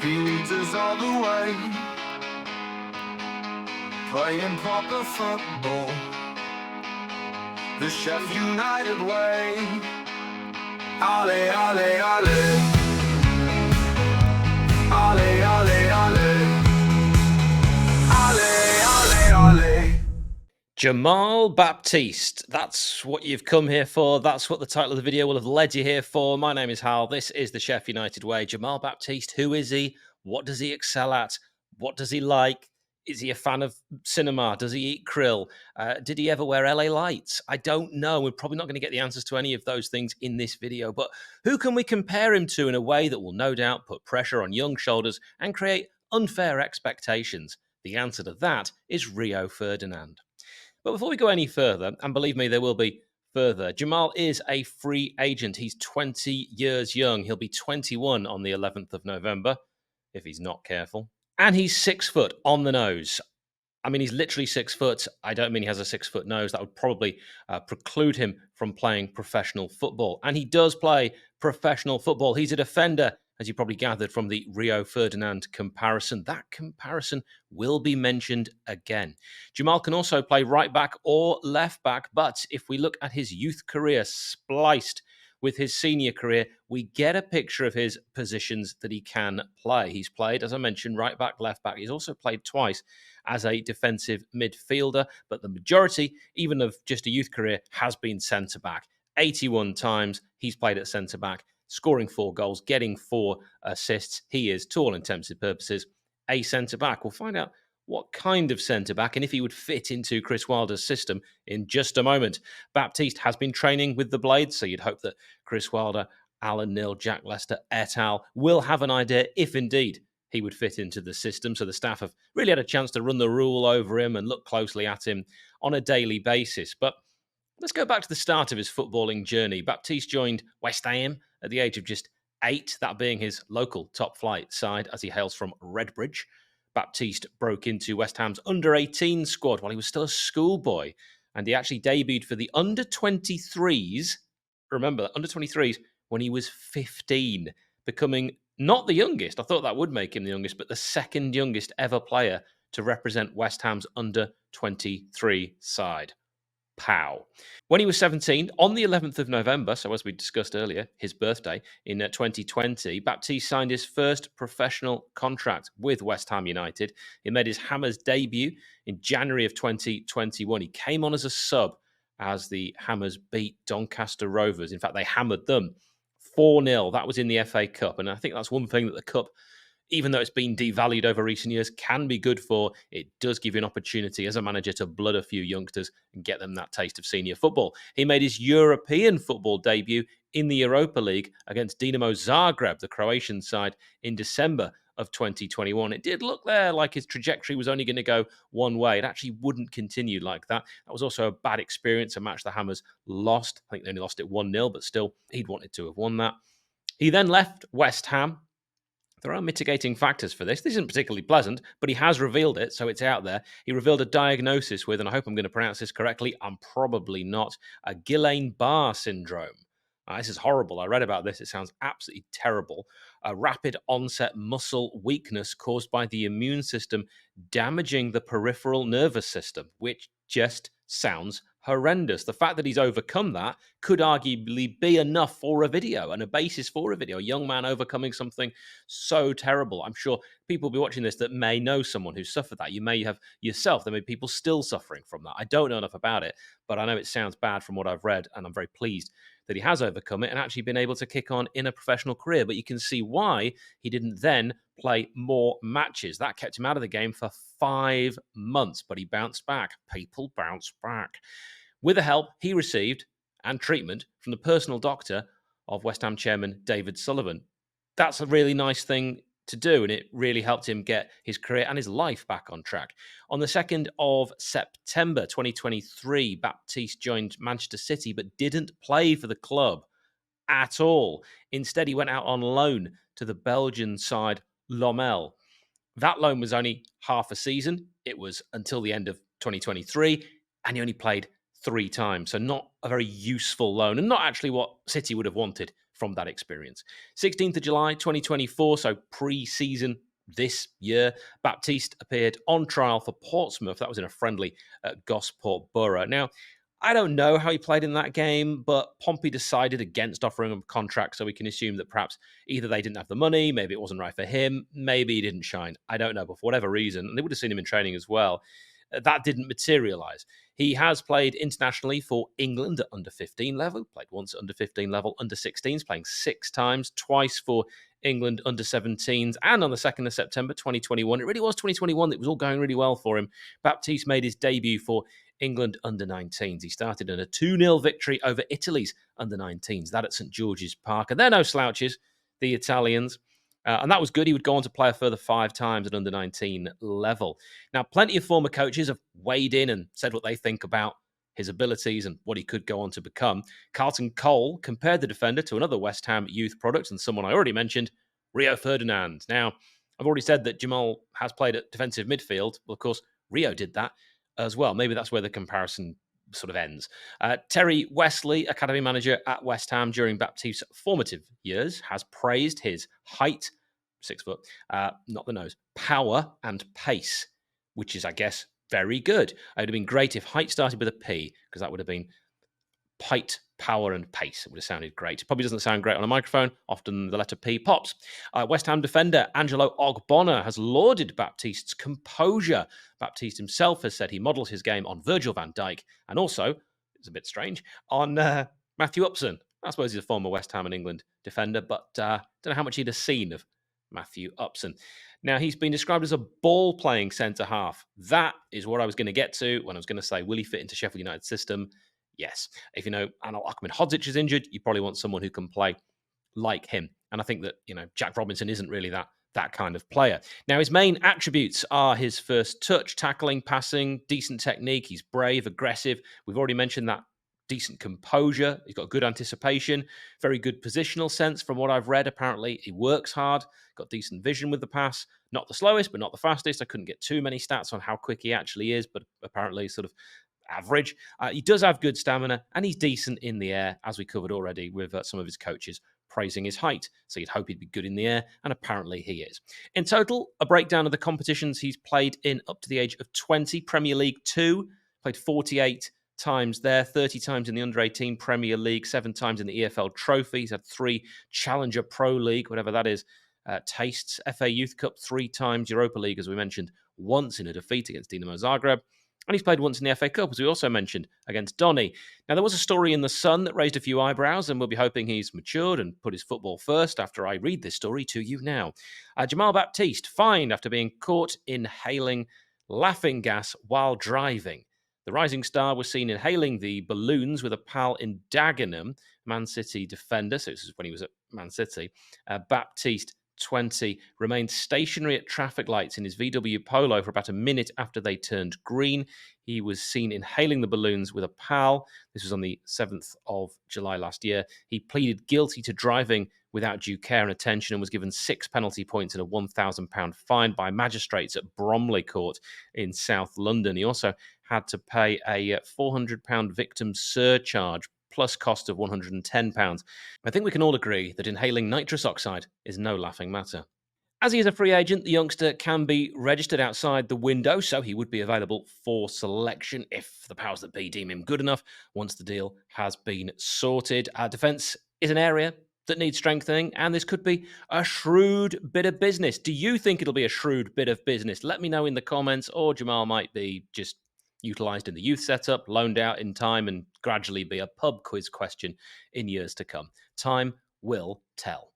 He leads us all the way, playing proper football, the Sheff United way. 𝗚𝗿𝗏𝗏𝗏𝗏, 𝗚𝗏𝗏𝗏𝗏𝗏. Jamal Baptiste, that's what you've come here for. That's what the title of the video will have led you here for. My name is Hal. This is the Sheff United way. Jamal Baptiste, who is he? What does he excel at? What does he like? Is he a fan of cinema? Does he eat krill? Did he ever wear LA lights? I don't know. We're probably not going to get the answers to any of those things in this video, but who can we compare him to in a way that will no doubt put pressure on young shoulders and create unfair expectations? The answer to that is Rio Ferdinand. But before we go any further, and believe me, there will be further, Jamal is a free agent. He's 20 years young. He'll be 21 on the 11th of November, if he's not careful. And he's 6 foot on the nose. I mean, he's literally 6 foot. I don't mean he has a 6 foot nose. That would probably preclude him from playing professional football. And he does play professional football. He's a defender, as you probably gathered from the Rio Ferdinand comparison. That comparison will be mentioned again. Jamal can also play right back or left back, but if we look at his youth career spliced with his senior career, we get a picture of his positions that he can play. He's played, as I mentioned, right back, left back. He's also played twice as a defensive midfielder, but the majority, even of just a youth career, has been centre back. 81 times he's played at centre back, scoring 4 goals, getting 4 assists. He is, to all intents and purposes, a centre-back. We'll find out what kind of centre-back and if he would fit into Chris Wilder's system in just a moment. Baptiste has been training with the Blades, so you'd hope that Chris Wilder, Alan Knill, Jack Lester, et al. Will have an idea if indeed he would fit into the system. So the staff have really had a chance to run the rule over him and look closely at him on a daily basis. But let's go back to the start of his footballing journey. Baptiste joined West Ham at the age of just 8, that being his local top-flight side as he hails from Redbridge. Baptiste broke into West Ham's under-18 squad while he was still a schoolboy, and he actually debuted for the under-23s, remember, under-23s, when he was 15, becoming not the youngest, I thought that would make him the youngest, but the second youngest ever player to represent West Ham's under-23 side. Pow. When he was 17, on the 11th of November, so as we discussed earlier, his birthday, in 2020, Baptiste signed his first professional contract with West Ham United. He made his Hammers debut in January of 2021. He came on as a sub as the Hammers beat Doncaster Rovers. In fact, they hammered them 4-0. That was in the FA Cup. And I think that's one thing that the Cup, even though it's been devalued over recent years, can be good for. It does give you an opportunity as a manager to blood a few youngsters and get them that taste of senior football. He made his European football debut in the Europa League against Dinamo Zagreb, the Croatian side, in December of 2021. It did look there like his trajectory was only going to go one way. It actually wouldn't continue like that. That was also a bad experience, a match the Hammers lost. I think they only lost it 1-0, but still, he'd wanted to have won that. He then left West Ham. There are mitigating factors for this. This isn't particularly pleasant, but he has revealed it, so it's out there. He revealed a diagnosis with, and I hope I'm going to pronounce this correctly, I'm probably not, a Gillanbar Syndrome. This is horrible. I read about this. It sounds absolutely terrible. A rapid onset muscle weakness caused by the immune system damaging the peripheral nervous system, which just sounds horrendous. The fact that he's overcome that could arguably be enough for a video and a basis for a video. A young man overcoming something so terrible. I'm sure people will be watching this that may know someone who suffered that. You may have yourself. There may be people still suffering from that. I don't know enough about it, but I know it sounds bad from what I've read, and I'm very pleased that he has overcome it and actually been able to kick on in a professional career. But you can see why he didn't then play more matches. That kept him out of the game for 5 months, but he bounced back. People bounce back. With the help he received and treatment from the personal doctor of West Ham chairman David Sullivan. That's a really nice thing to do, and it really helped him get his career and his life back on track. On the 2nd of September 2023, Baptiste joined Manchester City but didn't play for the club at all. Instead, he went out on loan to the Belgian side Lommel. That loan was only half a season. It was until the end of 2023, and he only played 3 times. So not a very useful loan, and not actually what City would have wanted from that experience. 16th of July, 2024, so pre-season this year, Baptiste appeared on trial for Portsmouth. That was in a friendly at Gosport Borough. Now, I don't know how he played in that game, but Pompey decided against offering him a contract, so we can assume that perhaps either they didn't have the money, maybe it wasn't right for him, maybe he didn't shine. I don't know, but for whatever reason, and they would have seen him in training as well, that didn't materialise. He has played internationally for England at under 15 level, played once at under 15 level, under 16s, playing 6 times, twice for England under 17s, and on the 2nd of September 2021, it really was 2021 that was all going really well for him. Baptiste made his debut for England under 19s. He started in a 2-0 victory over Italy's under 19s, that at St George's Park. And they're no slouches, the Italians. And that was good. He would go on to play a further 5 times at under 19 level. Now, plenty of former coaches have weighed in and said what they think about his abilities and what he could go on to become. Carlton Cole compared the defender to another West Ham youth product and someone I already mentioned, Rio Ferdinand. Now, I've already said that Jamal has played at defensive midfield. Well, of course, Rio did that as well. Maybe that's where the comparison sort of ends. Terry Wesley, academy manager at West Ham during Baptiste's formative years, has praised his height, 6 foot, not the nose, power and pace, which is, I guess, very good. It would have been great if height started with a P, because that would have been height, power, and pace. It would have sounded great. It probably doesn't sound great on a microphone. Often the letter P pops. West Ham defender Angelo Ogbonna has lauded Baptiste's composure. Baptiste himself has said he models his game on Virgil van Dijk and also, it's a bit strange, on Matthew Upson. I suppose he's a former West Ham and England defender, but don't know how much he'd have seen of Matthew Upson. Now, he's been described as a ball-playing centre-half. That is what I was going to get to when I was going to say, will he fit into Sheffield United's system? Yes. If you know 𝗏𝗏𝗏𝗏𝗏𝗏𝗏𝗏𝗏𝗏 is injured, you probably want someone who can play like him. And I think that, Jack Robinson isn't really that kind of player. Now, his main attributes are his first touch, tackling, passing, decent technique. He's brave, aggressive. We've already mentioned that decent composure. He's got good anticipation, very good positional sense from what I've read. Apparently, he works hard, got decent vision with the pass. Not the slowest, but not the fastest. I couldn't get too many stats on how quick he actually is, but apparently sort of average. He does have good stamina, and he's decent in the air, as we covered already with some of his coaches praising his height. So you'd hope he'd be good in the air, and apparently he is. In total, a breakdown of the competitions he's played in up to the age of 20. Premier League 2, played 48 times there, 30 times in the under-18 Premier League, 7 times in the EFL Trophy. He's had 3 Challenger Pro League, whatever that is, tastes. FA Youth Cup 3 times, Europa League, as we mentioned, once in a defeat against Dinamo Zagreb. And he's played once in the FA Cup, as we also mentioned, against Donny. Now, there was a story in The Sun that raised a few eyebrows, and we'll be hoping he's matured and put his football first after I read this story to you now. Jamal Baptiste fined after being caught inhaling laughing gas while driving. The rising star was seen inhaling the balloons with a pal in Dagenham, Man City defender. So this is when he was at Man City. Baptiste, 20, remained stationary at traffic lights in his VW Polo for about a minute after they turned green. He was seen inhaling the balloons with a pal. This was on the 7th of July last year. He pleaded guilty to driving without due care and attention and was given 6 penalty points and a £1,000 fine by magistrates at Bromley Court in South London. He also had to pay a £400 victim surcharge plus cost of £110. I think we can all agree that inhaling nitrous oxide is no laughing matter. As he is a free agent, the youngster can be registered outside the window, so he would be available for selection if the powers that be deem him good enough once the deal has been sorted. Our defence is an area that needs strengthening, and this could be a shrewd bit of business. Do you think it'll be a shrewd bit of business? Let me know in the comments, or Jamal might be just utilised in the youth setup, loaned out in time, and gradually be a pub quiz question in years to come. Time will tell.